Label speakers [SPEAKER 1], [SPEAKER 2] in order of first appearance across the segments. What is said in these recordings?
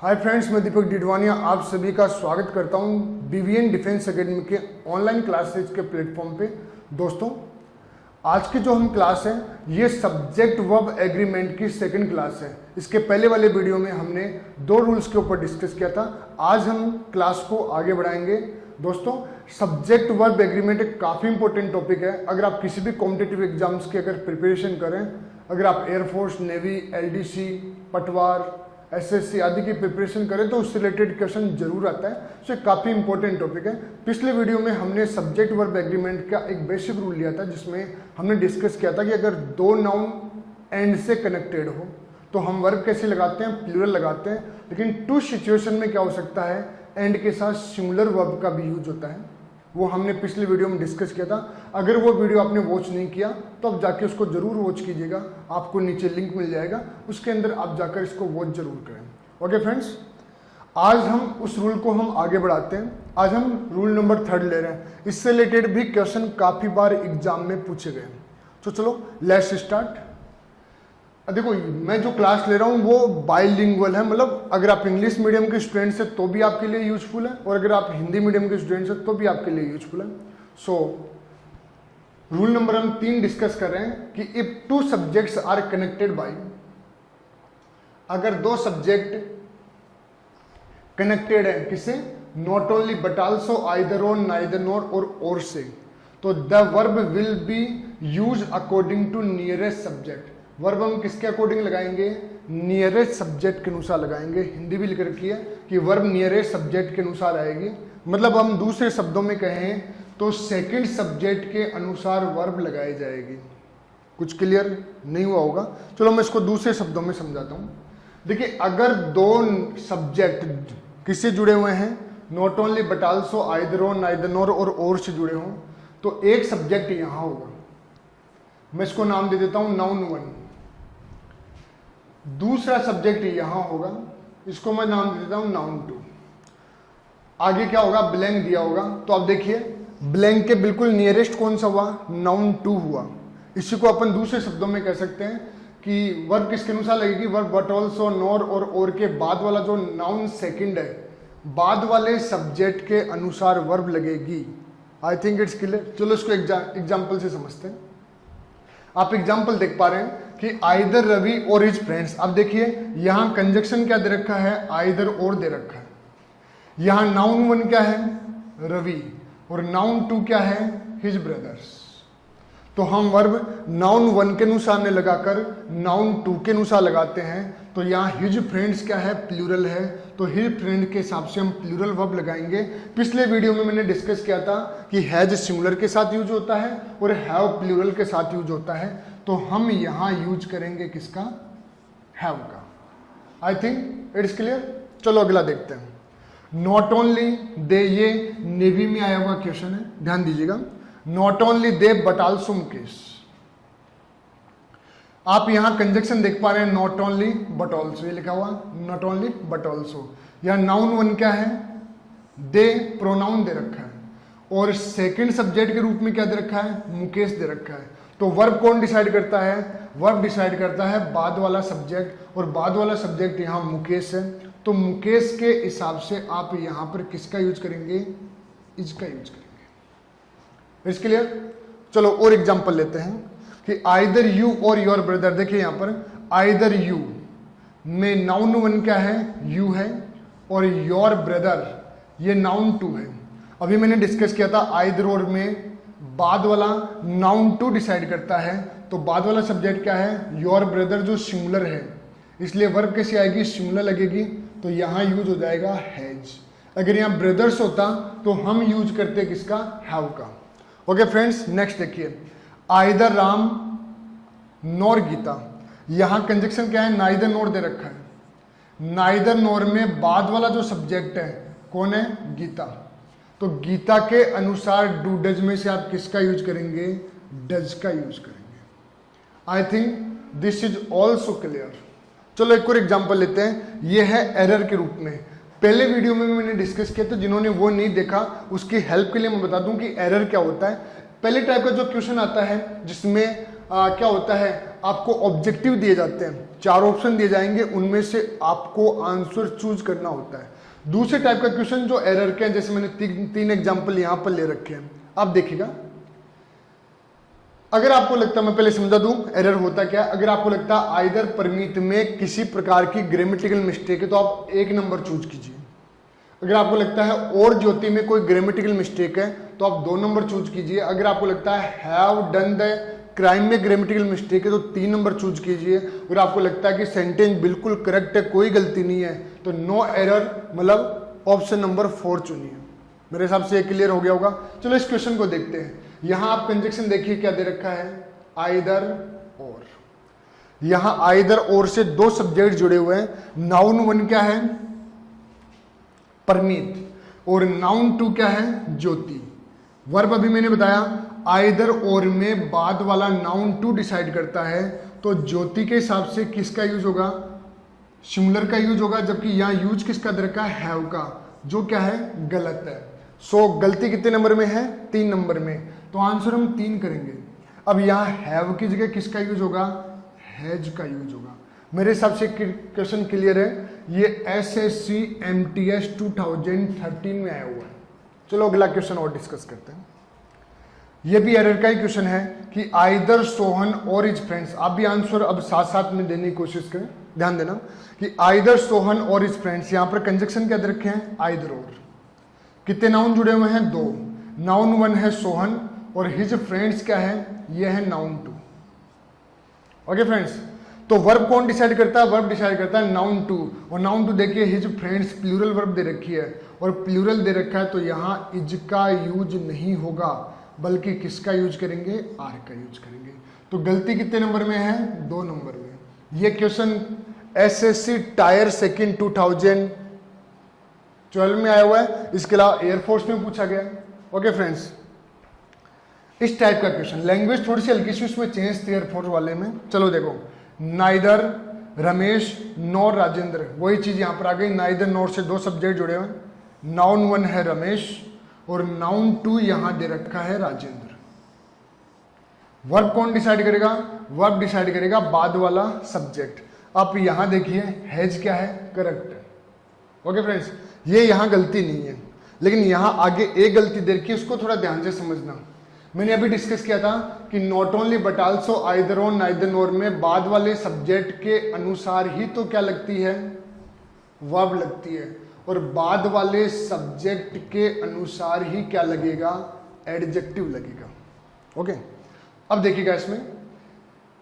[SPEAKER 1] Hi friends, मैं दीपक डिडवानिया आप सभी का स्वागत करता हूं बीवीएन डिफेंस एकेडमी के ऑनलाइन क्लासेज के प्लेटफॉर्म पे। दोस्तों, आज की जो हम क्लास है ये सब्जेक्ट वर्ब एग्रीमेंट की सेकंड क्लास है। इसके पहले वाले वीडियो में हमने दो रूल्स के ऊपर डिस्कस किया था। आज हम क्लास को आगे बढ़ाएंगे। दोस्तों, सब्जेक्ट वर्ब एग्रीमेंट एक काफ़ी इंपॉर्टेंट टॉपिक है। अगर आप किसी भी कॉम्पिटिटिव एग्जाम्स की अगर प्रिपरेशन करें, अगर आप एयरफोर्स, नेवी, एलडीसी, पटवार, एसएससी आदि की प्रिपरेशन करें तो उससे रिलेटेड क्वेश्चन जरूर आता है। सो काफ़ी इंपॉर्टेंट टॉपिक है। पिछले वीडियो में हमने सब्जेक्ट वर्ब एग्रीमेंट का एक बेसिक रूल लिया था, जिसमें हमने डिस्कस किया था कि अगर दो नाउन एंड से कनेक्टेड हो तो हम वर्ब कैसे लगाते हैं, प्लूरल लगाते हैं। लेकिन टू सिचुएशन में क्या हो सकता है, एंड के साथ सिंगुलर वर्ब का भी यूज होता है। वो हमने पिछले वीडियो में डिस्कस किया था। अगर वो वीडियो आपने वॉच नहीं किया तो आप जाके उसको जरूर वॉच कीजिएगा। आपको नीचे लिंक मिल जाएगा, उसके अंदर आप जाकर इसको वॉच जरूर करें। ओके फ्रेंड्स, आज हम उस रूल को हम आगे बढ़ाते हैं। आज हम रूल नंबर 3 ले रहे हैं। इससे रिलेटेड भी क्वेश्चन काफ़ी बार एग्जाम में पूछे गए हैं। तो चलो लेट्स स्टार्ट। देखो, मैं जो क्लास ले रहा हूँ वो बाइलिंगुअल है, मतलब अगर आप इंग्लिश मीडियम के स्टूडेंट्स हैं तो भी आपके लिए यूजफुल है, और अगर आप हिंदी मीडियम के स्टूडेंट्स हैं तो भी आपके लिए यूजफुल है। सो रूल नंबर हम 3 डिस्कस कर रहे हैं कि if two subjects are connected by, अगर दो सब्जेक्ट कनेक्टेड है किसे, not only but also either or, neither nor or से, तो the verb will be use according to nearest subject. Verb हम किसके अकॉर्डिंग लगाएंगे, नियरेस्ट सब्जेक्ट के अनुसार लगाएंगे। हिंदी भी लिख रखी है कि वर्ब नियरेस्ट सब्जेक्ट के अनुसार आएगी। मतलब हम दूसरे शब्दों में कहें तो सेकंड सब्जेक्ट के अनुसार वर्ब लगाई जाएगी। कुछ क्लियर नहीं हुआ होगा? चलो मैं इसको दूसरे शब्दों में समझाता हूं। देखिए, अगर दो सब्जेक्ट किससे जुड़े हुए हैं, not only but also either or, neither nor or से जुड़े हों, तो एक सब्जेक्ट यहां होगा। मैं इसको नाम दे देता हूं नाउन 1। दूसरा सब्जेक्ट यहां होगा, इसको मैं नाम दे देता हूं नाउन 2। आगे क्या होगा, ब्लैंक दिया होगा। तो आप देखिए, ब्लैंक के बिल्कुल नियरेस्ट कौन सा हुआ, नाउन 2 हुआ। इसी को अपन दूसरे शब्दों में कह सकते हैं कि वर्ब किसके अनुसार लगेगी, वर्ब बट ऑल्सो, नॉर और के बाद वाला जो नाउन सेकंड है, बाद वाले सब्जेक्ट के अनुसार वर्ब लगेगी। आई थिंक इट्स क्लियर। चलो इसको एग्जाम्पल से समझते हैं। आप एग्जाम्पल देख पा रहे हैं कि आइदर रवि और हिज फ्रेंड्स। अब देखिए, यहां कंजक्शन क्या दे रखा है, आइदर और दे रखा है। यहां नाउन 1 क्या है, रवि, और नाउन 2 क्या है, हिज ब्रदर्स। तो हम वर्ब नाउन 1 के अनुसार ने लगाकर नाउन 2 के अनुसार लगाते हैं। तो यहाँ हिज फ्रेंड्स क्या है, प्लूरल है, तो हिज फ्रेंड के हिसाब से हम प्लूरल वर्ब लगाएंगे। पिछले वीडियो में मैंने डिस्कस किया था कि हैज सिंगुलर के साथ यूज होता है और हैव प्लूरल के साथ यूज होता है। तो हम यहाँ यूज करेंगे किसका, हैव का। आई थिंक इट्स क्लियर। चलो अगला देखते हैं। नॉट ओनली दे, ये नेवी में आया हुआ क्वेश्चन है, ध्यान दीजिएगा। Not only they but also Mukesh. आप यहां कंजक्शन देख पा रहे हैं, नॉट ओनली बट ऑल्सो, ये लिखा हुआ नॉट ओनली बट ऑल्सो। यहां नाउन 1 क्या है, दे, प्रोनाउन दे रखा है, और सेकंड सब्जेक्ट के रूप में क्या दे रखा है, मुकेश दे रखा है। तो वर्ब कौन डिसाइड करता है, वर्ब डिसाइड करता है बाद वाला सब्जेक्ट, और बाद वाला सब्जेक्ट यहां मुकेश है। तो मुकेश के हिसाब से आप यहां पर किसका यूज करेंगे, इसका यूज करेंगे। इसके लिए चलो और एग्जांपल लेते हैं कि आइदर यू और योर ब्रदर। देखिए यहां पर आइदर यू में नाउन 1 क्या है, यू है, और योर ब्रदर ये नाउन 2 है। अभी मैंने डिस्कस किया था आइदर और में बाद वाला नाउन 2 डिसाइड करता है। तो बाद वाला सब्जेक्ट क्या है, योर ब्रदर, जो सिंगुलर है, इसलिए वर्ब कैसी आएगी, सिंगुलर लगेगी। तो यहां यूज हो जाएगा हैज। अगर यहां ब्रदर्स होता तो हम यूज करते किसका, हैव का। ओके फ्रेंड्स, नेक्स्ट देखिए, आइदर राम नॉर गीता। यहां कंजक्शन क्या है, नाइदर नॉर दे रखा है। नाइदर नॉर में बाद वाला जो सब्जेक्ट है कौन है, गीता। तो गीता के अनुसार डू डज में से आप किसका यूज करेंगे, डज का यूज करेंगे। आई think this is also clear. चलो एक और एग्जांपल लेते हैं। ये है एरर के रूप में। पहले वीडियो में मैंने डिस्कस किया था, जिन्होंने वो नहीं देखा उसकी हेल्प के लिए मैं बता दूं कि एरर क्या होता है। पहले टाइप का जो क्वेश्चन आता है जिसमें क्या होता है, आपको ऑब्जेक्टिव दिए जाते हैं, 4 ऑप्शन दिए जाएंगे, उनमें से आपको आंसर चूज करना होता है। दूसरे टाइप का क्वेश्चन जो एरर के हैं, जैसे मैंने 3 एग्जाम्पल यहां पर ले रखे हैं, आप देखिएगा। अगर आपको लगता है, मैं पहले समझा दूं एरर होता क्या है। अगर आपको लगता है आइदर परमीत में किसी प्रकार की ग्रामेटिकल मिस्टेक है तो आप 1 नंबर चूज कीजिए। अगर आपको लगता है और ज्योति में कोई ग्रामेटिकल मिस्टेक है तो आप 2 नंबर चूज कीजिए। अगर आपको लगता है हैव डन द क्राइम में ग्रामेटिकल मिस्टेक है तो 3 नंबर चूज कीजिए। और आपको लगता है कि सेंटेंस बिल्कुल करेक्ट है, कोई गलती नहीं है, तो नो एरर, मतलब ऑप्शन नंबर 4 चुनिए। मेरे हिसाब से ये क्लियर हो गया होगा। चलो इस क्वेश्चन को देखते हैं। यहां आप कंजक्शन देखिए क्या दे रखा है, आइदर और। यहां आइदर और से 2 सब्जेक्ट जुड़े हुए हैं। नाउन 1 क्या है, परमीत, और नाउन 2 क्या है, ज्योति। वर्ब अभी मैंने बताया आइदर और में बाद वाला नाउन 2 डिसाइड करता है, तो ज्योति के हिसाब से किसका यूज होगा, सिंगुलर का यूज होगा, जबकि यहां यूज किसका दे रखा है, हैव का, जो क्या है, गलत है। सो गलती कितने नंबर में है, 3 नंबर में, तो आंसर हम 3 करेंगे। अब यहां हैव की जगह किसका यूज होगा, हैज का यूज होगा। मेरे हिसाब से क्वेश्चन क्लियर है। ये SSC MTS 2013 में आया हुआ है। चलो अगला क्वेश्चन और डिस्कस करते हैं। ये भी एरर का ही क्वेश्चन है कि आइदर सोहन और हिज फ्रेंड्स। आप भी आंसर अब साथ साथ में देने की कोशिश करें। ध्यान देना कि आइदर सोहन और हिज फ्रेंड्स, यहां पर कंजक्शन क्या दे रखे हैं, आइदर और। कितने नाउन जुड़े हुए हैं, 2। नाउन 1 है सोहन और हिज फ्रेंड्स क्या है, ये है नाउन 2। ओके फ्रेंड्स, तो वर्ब कौन डिसाइड करता है, वर्ब डिसाइड करता है नाउन 2। और नाउन 2 देखिए हिज फ्रेंड्स प्लूरल वर्ब दे रखी है और प्लूरल दे रखा है, तो यहां इज का यूज नहीं होगा, बल्कि किसका यूज करेंगे, आर का यूज करेंगे। तो गलती कितने नंबर में है, 2 नंबर में। ये क्वेश्चन SSC टायर सेकंड 2012 में आया हुआ है। इसके अलावा एयरफोर्स में पूछा गया। ओके फ्रेंड्स, इस टाइप का क्वेश्चन, लैंग्वेज थोड़ी सी हल्की सी उसमें चेंज थी एयरफोर्स वाले में। चलो देखो, नाइदर रमेश नॉर राजेंद्र, वही चीज यहां पर आ गई। नाइदर नॉर से 2 सब्जेक्ट जुड़े हुए, नाउन 1 है रमेश और नाउन 2 यहां दे रखा है राजेंद्र। वर्ब कौन डिसाइड करेगा, वर्ब डिसाइड करेगा बाद वाला सब्जेक्ट। आप यहां देखिए हैज क्या है, करेक्ट है। ओके फ्रेंड्स, ये यहां गलती नहीं है, लेकिन यहां आगे एक गलती दे रखी है, उसको थोड़ा ध्यान से समझना। मैंने अभी डिस्कस किया था कि not only but also either or neither nor में बाद वाले सब्जेक्ट के अनुसार ही तो क्या लगती है, वर्ब लगती है, और बाद वाले सब्जेक्ट के अनुसार ही क्या लगेगा, एडजेक्टिव लगेगा। ओके, अब देखिएगा इसमें,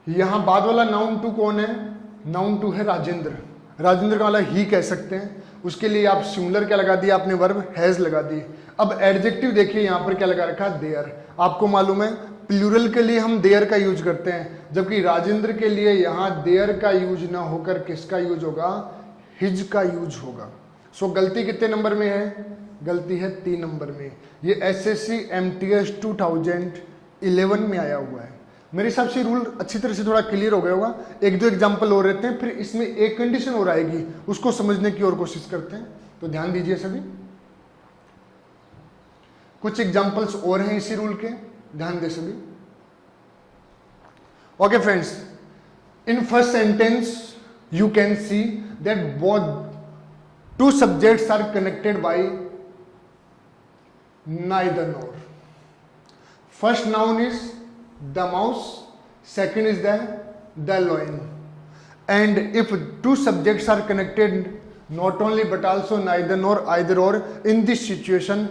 [SPEAKER 1] यहां बाद वाला नाउन 2 कौन है, नाउन 2 है राजेंद्र। राजेंद्र का वाला ही कह सकते हैं, उसके लिए आप सिंगुलर क्या लगा दिया, आपने वर्ब हैज लगा दी। अब एडजेक्टिव देखिए यहां पर क्या लगा रखा, देयर। आपको मालूम है प्लूरल के लिए हम देयर का यूज करते हैं, जबकि राजेंद्र के लिए यहां देयर का यूज ना होकर किसका यूज होगा, हिज का यूज होगा। सो गलती कितने नंबर में है, गलती है 3 नंबर में। ये SSC MTS 2011 में आया हुआ है। मेरे हिसाब से रूल अच्छी तरह से थोड़ा क्लियर हो गया होगा। 1-2 एग्जाम्पल और रहते हैं, फिर इसमें एक कंडीशन और आएगी, उसको समझने की और कोशिश करते हैं। तो ध्यान दीजिए सभी, कुछ एग्जाम्पल्स और हैं इसी रूल के, ध्यान दे सभी। Okay friends, in first sentence you can see that both 2 subjects are connected by neither nor. First noun is the mouse, second is the lion. And if 2 subjects are connected not only but also neither nor, either or, in this situation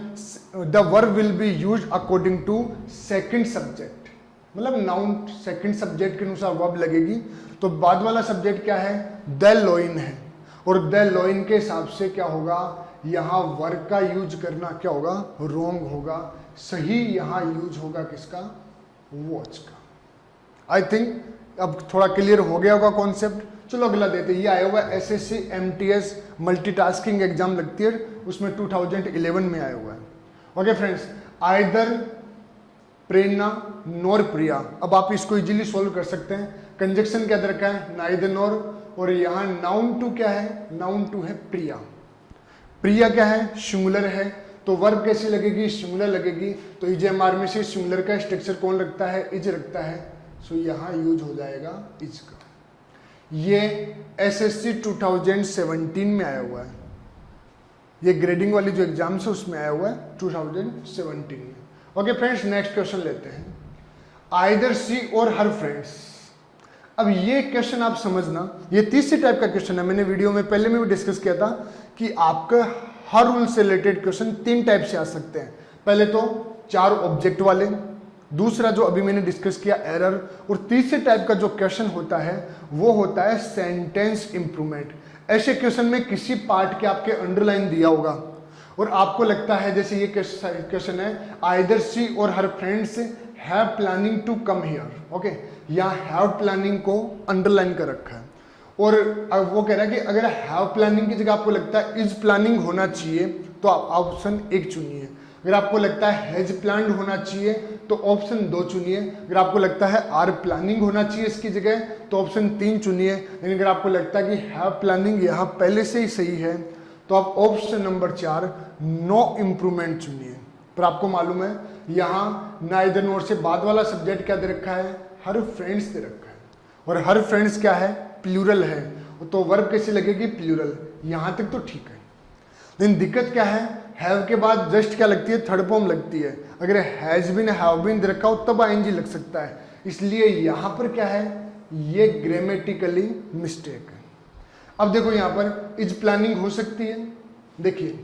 [SPEAKER 1] the verb will be used according to second subject. मतलब noun second subject के अनुसार verb लगेगी। तो बाद वाला subject क्या है, the lion है, और द लॉइन के हिसाब से क्या होगा, यहां वर्ब का यूज करना क्या होगा, रॉन्ग होगा। सही यहां यूज होगा किसका, वॉच का। आई थिंक अब थोड़ा क्लियर हो गया होगा कॉन्सेप्ट। चलो अगला देते हैं। ये आया हुआ है SSC MTS मल्टीटास्किंग एग्जाम लगती है, उसमें 2011 में आया हुआ है। ओके फ्रेंड्स, आइदर प्रेरणा नॉर प्रिया। अब आप इसको इजीली सोल्व कर सकते हैं। कंजक्शन क्या दे रखा है, नाइदर नॉर, और यहां नाउन 2 क्या है, नाउन 2 है प्रिया। प्रिया क्या है, सिंगुलर है, तो वर्ब कैसी लगेगी, सिंगुलर लगेगी। तो इजेएमआर में से सिंगुलर का स्ट्रक्चर कौन रखता है, इज रखता है। सो यहाँ यूज हो जाएगा इज का। ये एसएससी 2017 में आया हुआ है, ये ग्रेडिंग वाली जो एग्जाम्स है उसमें आया हुआ है 2017 में। ओके फ्रेंड्स, नेक्स्ट क्वेश्चन लेते हैं। Either she or her friends. अब ये क्वेश्चन आप समझना, ये तीसरी टाइप का क्वेश्चन है। मैंने वीडियो में पहले में भी डिस्कस किया था कि आपका हर रूल से रिलेटेड क्वेश्चन 3 टाइप से आ सकते हैं। पहले तो 4 ऑब्जेक्ट वाले, दूसरा जो अभी मैंने डिस्कस किया एरर, और तीसरे टाइप का जो क्वेश्चन होता है वो होता है सेंटेंस इंप्रूवमेंट। ऐसे क्वेश्चन में किसी पार्ट के आपके अंडरलाइन दिया होगा और आपको लगता है, जैसे ये क्वेश्चन है, either she or her friends have planning to come here. Okay, या हैव प्लानिंग को अंडरलाइन कर रखा है और वो कह रहा है कि अगर हैव प्लानिंग की जगह आपको लगता है इज प्लानिंग होना चाहिए तो आप ऑप्शन 1 चुनिए। अगर आपको लगता है हैज प्लान्ड होना चाहिए तो ऑप्शन 2 चुनिए। अगर आपको लगता है आर प्लानिंग होना चाहिए इसकी जगह तो ऑप्शन 3 चुनिए। लेकिन अगर आपको लगता है कि हैव प्लानिंग यहाँ पहले से ही सही है तो आप ऑप्शन नंबर 4 नो इम्प्रूवमेंट चुनिए। पर आपको मालूम है यहाँ नाइदर नोर से बाद वाला सब्जेक्ट क्या दे रखा है, हर फ्रेंड्स दे रखा है, और हर फ्रेंड्स क्या है, प्लूरल है, तो वर्ब कैसे लगेगी, प्लूरल। यहाँ तक तो ठीक है, लेकिन दिक्कत क्या है, हैव के बाद जस्ट क्या लगती है, थर्ड फॉर्म लगती है। अगर हैज बीन हैव बीन दे रखा हो तब आईएनजी लग सकता है, इसलिए यहाँ पर क्या है, ये ग्रामेटिकली मिस्टेक है। अब देखो यहाँ पर इज प्लानिंग हो सकती है, देखिए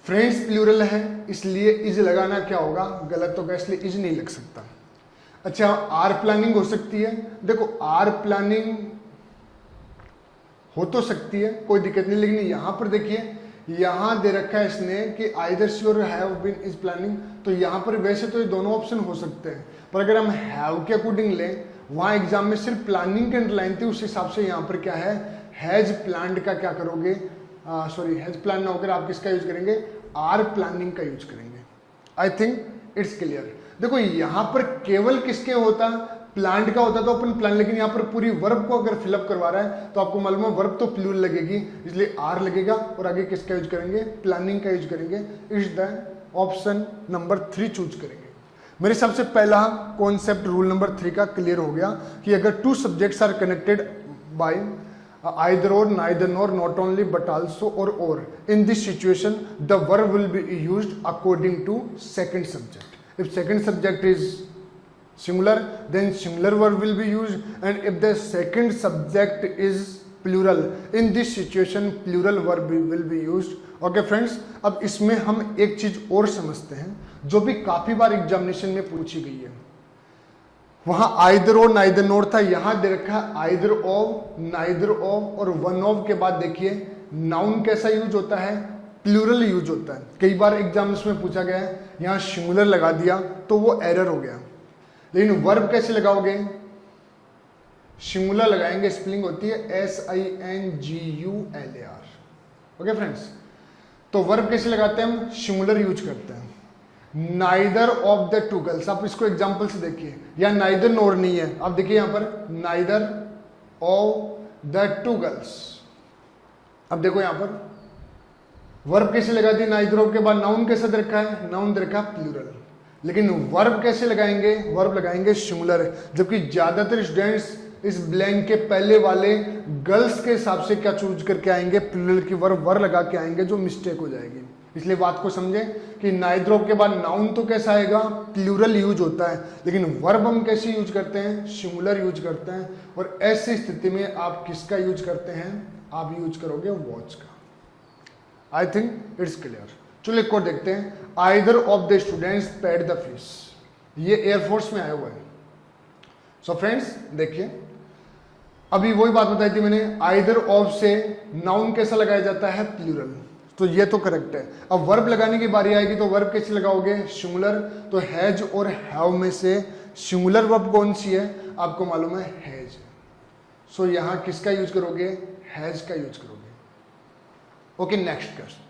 [SPEAKER 1] फ्रेंड्स प्लूरल है इसलिए इज लगाना क्या होगा, गलत होगा, इसलिए इज नहीं लग सकता। अच्छा, आर प्लानिंग हो सकती है, देखो आर प्लानिंग हो तो सकती है, कोई दिक्कत नहीं, लेकिन यहाँ पर देखिए यहाँ दे रखा है इसने कि आइदर सी और हैव बीन इज प्लानिंग, तो यहाँ पर वैसे तो ये दोनों ऑप्शन हो सकते हैं, पर अगर हम हैव के अकॉर्डिंग लें, वहाँ एग्जाम में सिर्फ प्लानिंग के अंडरलाइन थी, उस हिसाब से यहाँ पर क्या है, हैज प्लान्ड का क्या करोगे, सॉरी हैज प्लान ना होकर आप किसका यूज करेंगे, आर प्लानिंग का यूज करेंगे। आई थिंक इट्स क्लियर। देखो यहाँ पर केवल किसके होता, प्लांट का होता तो अपन प्लान, लेकिन यहाँ पर पूरी वर्ब को अगर फिलअप करवा रहा है तो आपको मालूम है वर्ब तो प्लूरल लगेगी, इसलिए आर लगेगा और आगे किसका यूज करेंगे, प्लानिंग का यूज करेंगे। Is the option number 3 choose करेंगे। मेरे हिसाब से पहला कॉन्सेप्ट रूल नंबर 3 का क्लियर हो गया कि अगर 2 subjects are connected by either or, neither nor, not only but also or in this situation the verb will be used according to second subject. If second subject is singular then singular verb will be used, and if the second subject is plural in this situation plural verb will be used. Okay friends, अब इसमें हम एक चीज और समझते हैं जो भी काफी बार एग्जामिनेशन में पूछी गई है। वहां आइदर और नाइदर नोर था, यहां दे रखा है आइदर ऑफ, नाइदर ऑफ और वन ऑफ के बाद देखिए नाउन कैसा यूज होता है, प्लूरल यूज होता है। कई बार एग्जाम्स में पूछा गया है, यहां सिंगुलर लगा दिया तो वो एरर हो गया। लेकिन वर्ब कैसे लगाओगे, सिंगुलर लगाएंगे, स्पेलिंग होती है SINGULAR। ओके फ्रेंड्स, तो वर्ब कैसे लगाते हैं हम, सिंगुलर यूज करते हैं। Neither of the two girls, आप इसको एग्जाम्पल से देखिए, या नाइदर नोर नहीं है, आप देखिए यहां पर neither of the two girls. अब देखो यहां पर वर्ब कैसे लगा दी, नाइदर ऑफ के बाद नाउन कैसे दे रखा है, नाउन दे रखा है प्लूरल, लेकिन वर्ब कैसे लगाएंगे, वर्ब लगाएंगे सिंगुलर, जबकि ज्यादातर स्टूडेंट्स इस ब्लैंक के पहले वाले गर्ल्स के हिसाब से क्या चूज करके आएंगे, प्लूरल की वर्ब लगा के आएंगे, जो मिस्टेक हो जाएगी। इसलिए बात को समझे कि नाइदर ऑफ के बाद नाउन तो कैसा आएगा, प्लूरल यूज होता है, लेकिन वर्ब हम कैसे यूज करते हैं, सिंगुलर यूज करते हैं। और ऐसी स्थिति में आप किसका यूज करते हैं, आप यूज करोगे वॉच का। आई थिंक इट्स क्लियर। चलो एक और देखते हैं, either of the students paid the fees, ये एयरफोर्स में आया हुआ है। सो फ्रेंड्स देखिए, अभी वही बात बताई थी मैंने, आइदर ऑफ से नाउन कैसा लगाया जाता है, प्लूरल, तो ये तो करेक्ट है। अब वर्ब लगाने की बारी आएगी तो वर्ब कैसे लगाओगे, सिंगुलर, तो हैज और हैव में से सिंगुलर वर्ब कौन सी है, आपको मालूम है हैज। सो यहां किसका यूज करोगे, हैज का यूज करोगे। Okay next question.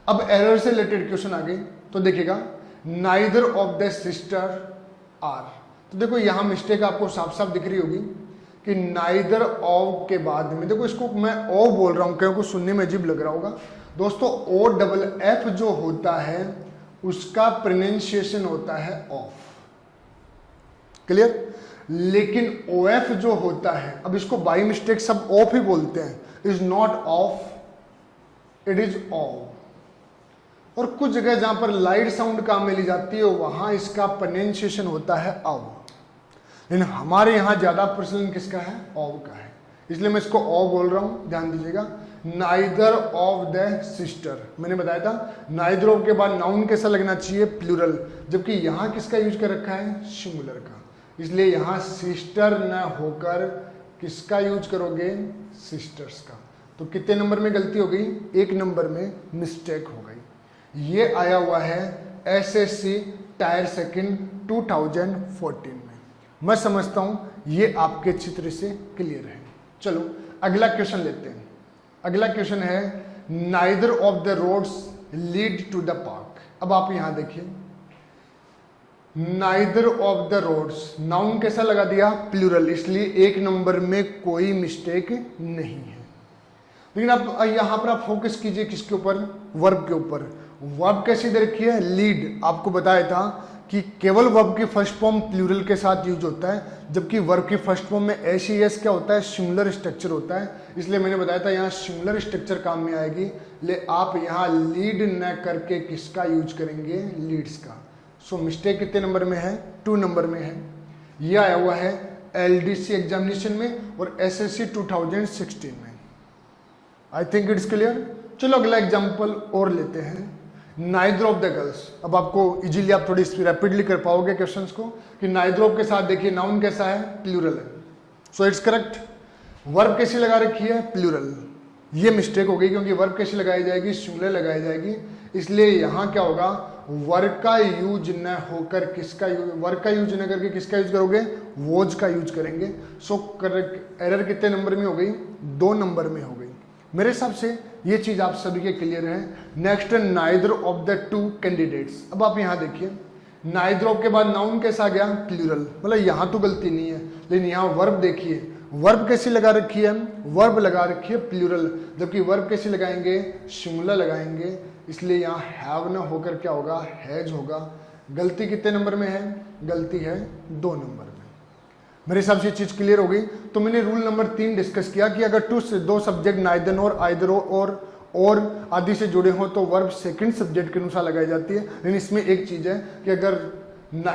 [SPEAKER 1] अब एरर से रिलेटेड क्वेश्चन आ गए तो देखिएगा, neither of the sister are, तो देखो यहां मिस्टेक आपको साफ साफ दिख रही होगी कि नाइदर ऑफ के बाद में, देखो इसको मैं ओ बोल रहा हूं क्योंकि सुनने में अजीब लग रहा होगा दोस्तों, OFF जो होता है उसका प्रोनाउंसिएशन होता है ऑफ। क्लियर। लेकिन OF जो होता है, अब इसको बाई मिस्टेक सब ऑफ ही बोलते हैं, is not of, it is of. और कुछ जगह जहां पर लाइट साउंड काम में ली जाती है वहां इसका प्रोनाउंसिएशन होता है अव, लेकिन हमारे यहां ज्यादा प्रचलन किसका है, ऑव का है, इसलिए मैं इसको ऑव बोल रहा हूं, ध्यान दीजिएगा। नाइदर ऑफ द सिस्टर, मैंने बताया था नाइदर ऑफ के बाद नाउन कैसा लगना चाहिए, प्लूरल, जबकि यहां किसका यूज कर रखा है, सिंगुलर का, इसलिए यहां सिस्टर न होकर किसका यूज करोगे, सिस्टर्स का। तो कितने नंबर में गलती हो गई, 1 नंबर में मिस्टेक हो गई। ये आया हुआ है SSC टायर सेकंड 2014 में। मैं समझता हूं ये आपके चित्र से क्लियर है। चलो अगला क्वेश्चन लेते हैं। अगला क्वेश्चन है neither of the roads lead to the park. अब आप यहां देखिए, neither of the roads, noun कैसा लगा दिया, प्लूरल, इसलिए 1 नंबर में कोई मिस्टेक नहीं है। लेकिन आप यहां पर आप फोकस कीजिए किसके ऊपर, वर्ब के ऊपर। वर्ब कैसी दे रखी है, लीड। आपको बताया था कि केवल वर्ब की फर्स्ट फॉर्म प्लूरल के साथ यूज होता है, जबकि वर्ब की फर्स्ट फॉर्म में एस क्या होता है, सिंगुलर स्ट्रक्चर होता है, इसलिए मैंने बताया था यहाँ सिंगुलर स्ट्रक्चर काम में आएगी। ले आप यहाँ लीड न करके किसका यूज करेंगे, लीड्स का। सो मिस्टेक कितने नंबर में है, 2 नंबर में है। यह आया हुआ है LDC एग्जामिनेशन में और SSC 2016 में। आई थिंक इट्स क्लियर। चलो अगला एग्जाम्पल और लेते हैं, नाइदर ऑफ द गर्ल्स। अब आपको इजीली आप थोड़ी रैपिडली कर पाओगे क्वेश्चंस को कि नाइदर ऑफ के साथ देखिए नाउन कैसा है, प्लूरल है, सो इट्स करेक्ट। वर्ब कैसी लगा रखी है, प्लूरल। ये मिस्टेक हो गई क्योंकि वर्ब कैसी लगाई जाएगी, सिंगुलर लगाई जाएगी, इसलिए यहां क्या होगा, वर्ब का यूज न होकर किसका यूज, वर्ब का यूज न करके किसका यूज करोगे, वोज का यूज करेंगे। सो करेक्ट एरर कितने नंबर में हो गई, 2 नंबर में हो गई। मेरे हिसाब से ये चीज आप सभी के क्लियर है। Next neither of the 2 candidates. अब आप यहां देखिए, नाइदर ऑफ के बाद नाउन कैसा आ गया, प्लूरल, मतलब यहां तो गलती नहीं है, लेकिन यहां वर्ब देखिए, वर्ब कैसी लगा रखी है, वर्ब लगा रखी है प्लूरल, जबकि वर्ब कैसी लगाएंगे, सिंगुलर लगाएंगे, इसलिए यहां हैव न होकर क्या होगा, हैज होगा। गलती कितने नंबर में है, गलती है 2 नंबर में। मेरे हिसाब से ये चीज क्लियर हो गई। तो मैंने रूल नंबर 3 डिस्कस किया कि अगर 2 सब्जेक्ट नाइदर और आइदर और आदि से जुड़े हो तो वर्ब सेकंड सब्जेक्ट के अनुसार लगाई जाती है। लेकिन इसमें एक चीज है कि अगर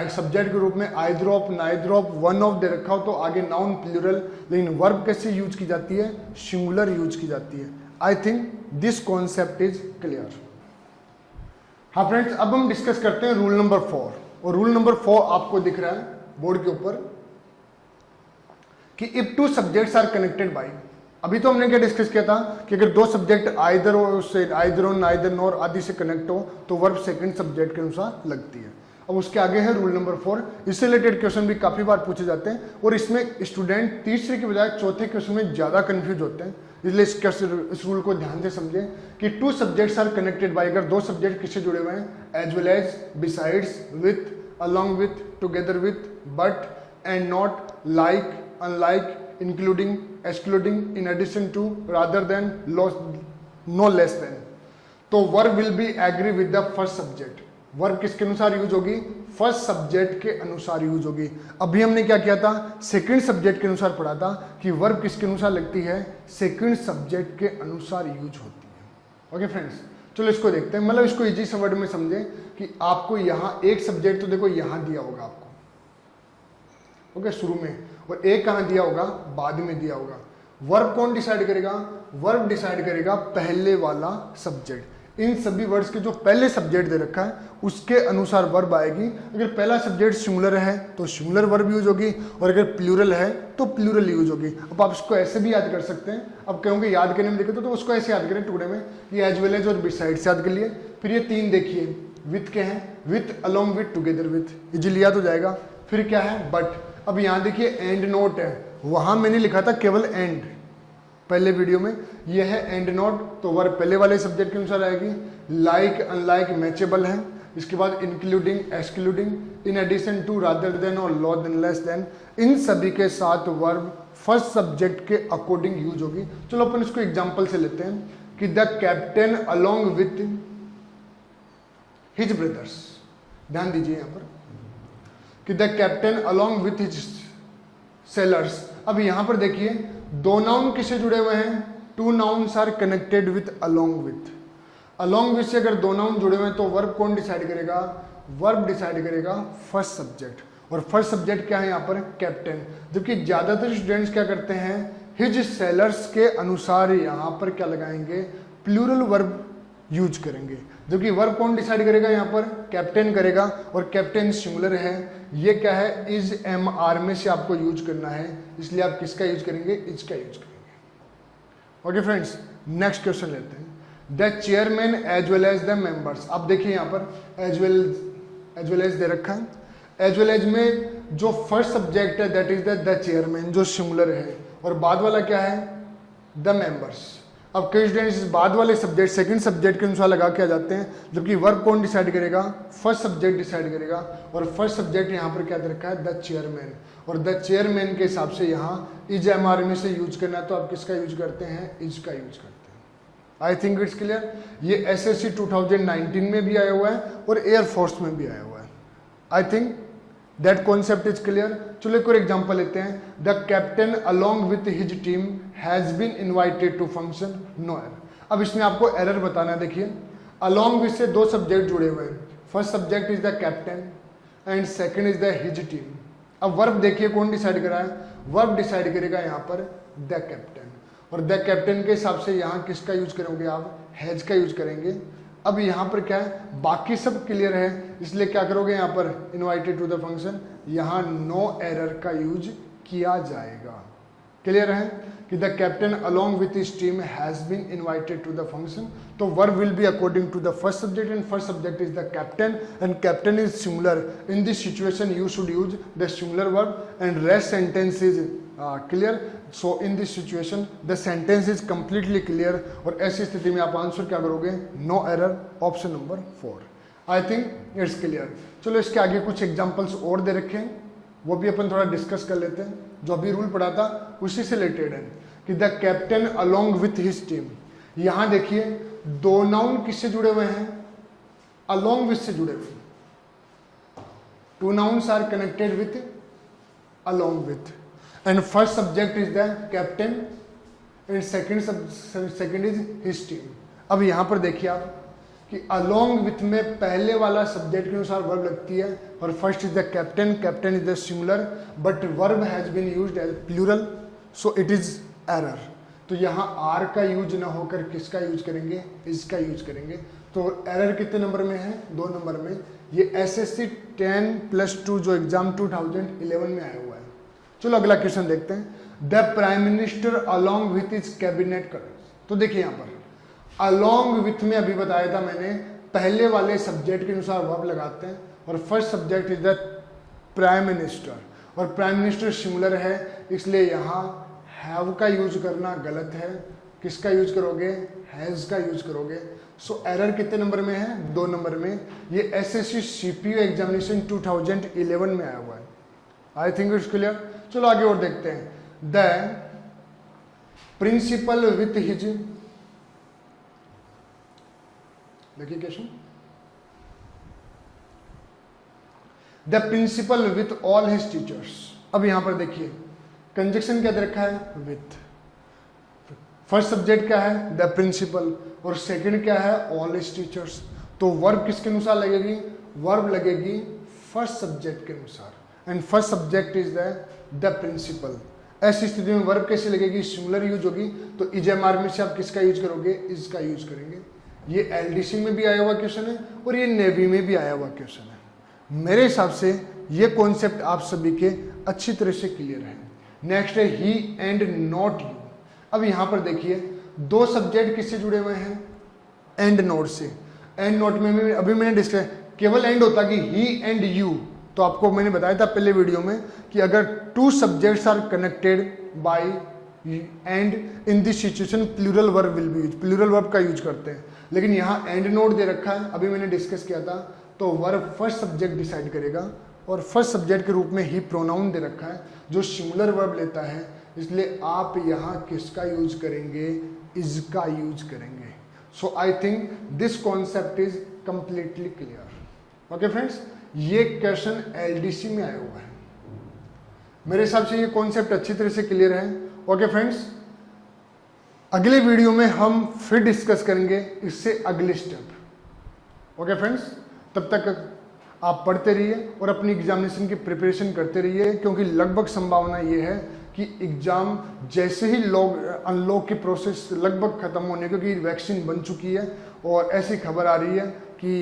[SPEAKER 1] सब्जेक्ट के रूप में either of, neither of, one of the रखा हो तो आगे नाउन प्लूरल, लेकिन वर्ब कैसे यूज की जाती है, सिंगुलर यूज की जाती है। I think this concept is clear. हाँ फ्रेंड्स, अब हम डिस्कस करते हैं रूल नंबर 4। और रूल नंबर 4 आपको दिख रहा है बोर्ड के ऊपर कि if 2 subjects are connected by. अभी तो हमने क्या डिस्कस किया था कि अगर 2 subject either or neither nor आदि से कनेक्ट हो तो वर्ब सेकंड सब्जेक्ट के अनुसार लगती है। अब उसके आगे है रूल नंबर 4। इससे रिलेटेड क्वेश्चन भी काफी बार पूछे जाते हैं और इसमें स्टूडेंट तीसरे के बजाय चौथे क्वेश्चन में ज्यादा कंफ्यूज होते हैं, इसलिए इस रूल को ध्यान से समझें कि 2 सब्जेक्ट्स आर कनेक्टेड बाय। अगर 2 सब्जेक्ट किससे जुड़े हुए हैं, as well as, besides, with, along with, together with, but, and not, like, unlike, including, excluding, in addition to, rather than, no less than, तो verb will be agree with the first subject. Verb किसके अनुसार use होगी, first subject के अनुसार use होगी। अभी हमने क्या किया था, सेकंड सब्जेक्ट के अनुसार पढ़ा था कि वर्ब किसके अनुसार लगती है, सेकंड सब्जेक्ट के अनुसार यूज होती है। ओके फ्रेंड्स, चलो इसको देखते हैं, मतलब इसको इजी से वर्ड में समझें कि आपको यहाँ एक सब्जेक्ट तो देखो यहाँ दिया होगा आपको, ओके, शुरू में, और एक कहां दिया होगा, बाद में दिया होगा। वर्ब कौन डिसाइड करेगा, वर्ब डिसाइड करेगा पहले वाला सब्जेक्ट। इन सभी वर्ड्स के जो पहले सब्जेक्ट दे रखा है उसके अनुसार वर्ब आएगी। अगर पहला सब्जेक्ट सिंगुलर है तो सिंगुलर वर्ब यूज होगी, और अगर प्लूरल है तो प्लूरल यूज होगी। अब आप इसको ऐसे भी याद कर सकते हैं, अब कहोगे याद करने में दिक्कत तो उसको ऐसे याद करें टुकड़े में, ये एज वेल एज और बिसाइड्स याद कर लिए। फिर ये 3 देखिए, विथ के हैं, with, along with, together with, easily याद हो जाएगा। फिर क्या है, बट। अब यहां देखिए एंड नोट है, वहां मैंने लिखा था केवल एंड पहले वीडियो में, ये है एंड नोट, तो वर्ब पहले वाले सब्जेक्ट के अनुसार आएगी। लाइक, अनलाइक, मैचेबल है। इसके बाद including, excluding, in addition to, rather than और लॉ देन, लेस देन, इन सभी के साथ वर्ब फर्स्ट सब्जेक्ट के अकॉर्डिंग यूज होगी। चलो अपन इसको एग्जांपल से लेते हैं कि the captain along with his brothers. ध्यान दीजिए यहां पर कि the captain along with his sailors. अब यहाँ पर देखिए दो नाउन किससे जुड़े हुए हैं, two nouns are connected with along with. Along with से अगर दो नाउन जुड़े हुए हैं तो वर्ब कौन डिसाइड करेगा, वर्ब डिसाइड करेगा फर्स्ट सब्जेक्ट, और फर्स्ट सब्जेक्ट क्या है यहाँ पर, कैप्टन। जबकि ज्यादातर स्टूडेंट्स क्या करते हैं, हिज सेलर्स के अनुसार यहाँ पर क्या लगाएंगे, प्लूरल वर्ब यूज करेंगे। जबकि वर्ब कौन डिसाइड करेगा, यहाँ पर कैप्टन करेगा, और कैप्टन सिंगुलर है। ये क्या है, इज एम आर में से आपको यूज करना है, इसलिए आप किसका यूज करेंगे, इज का यूज करेंगे। ओके फ्रेंड्स, नेक्स्ट क्वेश्चन लेते हैं। The chairman as well as the members. आप देखिए यहाँ पर एज वेल एज दे रखा है। एज वेल एज में जो फर्स्ट सब्जेक्ट है दैट इज द चेयरमैन जो सिंगुलर है, और बाद वाला क्या है, द मेंबर्स। अब कई स्टूडेंट्स इस बाद वाले सब्जेक्ट सेकंड सब्जेक्ट के अनुसार लगा के आ जाते हैं, जबकि वर्ब कौन डिसाइड करेगा, फर्स्ट सब्जेक्ट डिसाइड करेगा, और फर्स्ट सब्जेक्ट यहाँ पर क्या दे रखा है, द चेयरमैन, और द चेयरमैन के हिसाब से यहाँ इज एम आर में से यूज करना है, तो आप किसका यूज करते हैं, इज का यूज करते हैं। आई थिंक इट्स क्लियर। ये एसएससी 2019 में भी आया हुआ है और एयरफोर्स में भी आया हुआ है। I think that concept is clear. चलो एक और एग्जांपल लेते हैं। The captain along with his team has been invited to function, no error. अब इसमें आपको एरर बताना है। देखिए अलोंग विथ से दो सब्जेक्ट जुड़े हुए हैं, first subject is the captain and second is the his team. अब वर्ब देखिए कौन डिसाइड करा है, वर्ब डिसाइड करेगा यहाँ पर द कैप्टन, और द कैप्टन के हिसाब से यहाँ किसका यूज करोगे आप, हैज का यूज करेंगे। अब यहाँ पर क्या है, बाकी सब क्लियर है, इसलिए क्या करोगे यहाँ पर इनवाइटेड टू द फंक्शन, यहाँ नो एरर का यूज किया जाएगा। क्लियर है कि the captain along with his team has been invited to the function, तो verb will be according to the first subject and first subject is the captain and captain is singular. In this situation you should use the singular verb and rest sentence is clear. So in this situation the sentence is completely clear, और ऐसी स्थिति में आप answer क्या करोगे, no error, option number 4। I think it's clear. चलो इसके आगे कुछ एग्जांपल्स और दे रखे हैं, वो भी अपन थोड़ा डिस्कस कर लेते हैं। जो अभी रूल पढ़ा था उसी से रिलेटेड है कि the captain along with his team. यहां देखिए दो नाउन किससे जुड़े हुए हैं, अलोंग विथ से जुड़े हुए हैं। Two nouns are connected with along with, and first subject is the captain and second is his team। अब यहाँ पर देखिए आप कि along with में पहले वाला सब्जेक्ट के अनुसार वर्ब लगती है, और first is the captain, captain is the singular, but verb has been used as plural, so it is error. तो यहाँ आर का यूज ना होकर किसका यूज करेंगे, इज का यूज करेंगे। तो एरर कितने नंबर में है, 2 नंबर में। ये एसएससी 10+2 जो एग्जाम 2011 में आया हुआ है। चलो अगला क्वेश्चन देखते हैं। The prime minister along with his cabinet correct. तो देखिए यहाँ पर अलोंग विथ में अभी बताया था मैंने, पहले वाले सब्जेक्ट के अनुसार वर्ब लगाते हैं, और first subject is the prime minister, और प्राइम मिनिस्टर सिंगुलर है, इसलिए यहाँ हैव का यूज करना गलत है। किसका यूज करोगे, हैज का यूज करोगे। सो एरर कितने नंबर में है, 2 नंबर में। ये एसएससी सीपीयू एग्जामिनेशन 2011 में आया हुआ है। I think it's clear. चलो आगे और देखते हैं। द प्रिंसिपल विथ हिज, देखिए question, the principal with all his teachers. अब यहां पर देखिए कंजक्शन क्या दे रखा है, विथ। फर्स्ट सब्जेक्ट क्या है, द प्रिंसिपल, और सेकंड क्या है, ऑल हिज टीचर्स। तो वर्ब किसके अनुसार लगेगी, वर्ब लगेगी फर्स्ट सब्जेक्ट के अनुसार, and first subject is the principal. ऐसी स्थिति में वर्ब कैसे लगेगी, सिंगुलर यूज होगी, तो इज एम आर में से आप किसका यूज करोगे, इज का यूज करेंगे। ये एलडीसी में भी आया हुआ क्वेश्चन है और ये नेवी में भी आया हुआ क्वेश्चन है। मेरे हिसाब से ये कॉन्सेप्ट आप सभी के अच्छी तरह से क्लियर है। नेक्स्ट है ही एंड नॉट यू। अब यहां पर देखिए दो सब्जेक्ट किससे जुड़े हुए हैं, एंड नोट से। एंड नोट में अभी मैंने डिस्कस, केवल एंड होता कि ही एंड यू, तो आपको मैंने बताया था पहले वीडियो में कि अगर 2 subjects are connected by and in this situation plural verb will be use, plural verb का यूज करते हैं। लेकिन यहाँ एंड नोट दे रखा है, अभी मैंने डिस्कस किया था, तो वर्ब फर्स्ट सब्जेक्ट डिसाइड करेगा, और फर्स्ट सब्जेक्ट के रूप में ही प्रोनाउन दे रखा है जो सिंगुलर वर्ब लेता है, इसलिए आप यहाँ किसका यूज करेंगे, इज का यूज करेंगे। So I think this concept is completely clear. Okay friends, ये क्वेश्चन एलडीसी में आया हुआ है। मेरे हिसाब से ये कॉन्सेप्ट अच्छी तरह से क्लियर है। ओके फ्रेंड्स, अगले वीडियो में हम फिर डिस्कस करेंगे इससे अगले स्टेप। ओके फ्रेंड्स, तब तक आप पढ़ते रहिए और अपनी एग्जामिनेशन की प्रिपरेशन करते रहिए, क्योंकि लगभग संभावना ये है कि एग्जाम जैसे ही अनलॉक की प्रोसेस लगभग खत्म होने, क्योंकि वैक्सीन बन चुकी है और ऐसी खबर आ रही है कि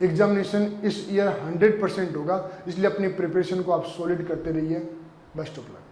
[SPEAKER 1] एग्जामिनेशन इस ईयर 100% होगा। इसलिए अपनी प्रिपरेशन को आप सॉलिड करते रहिए। Best of luck.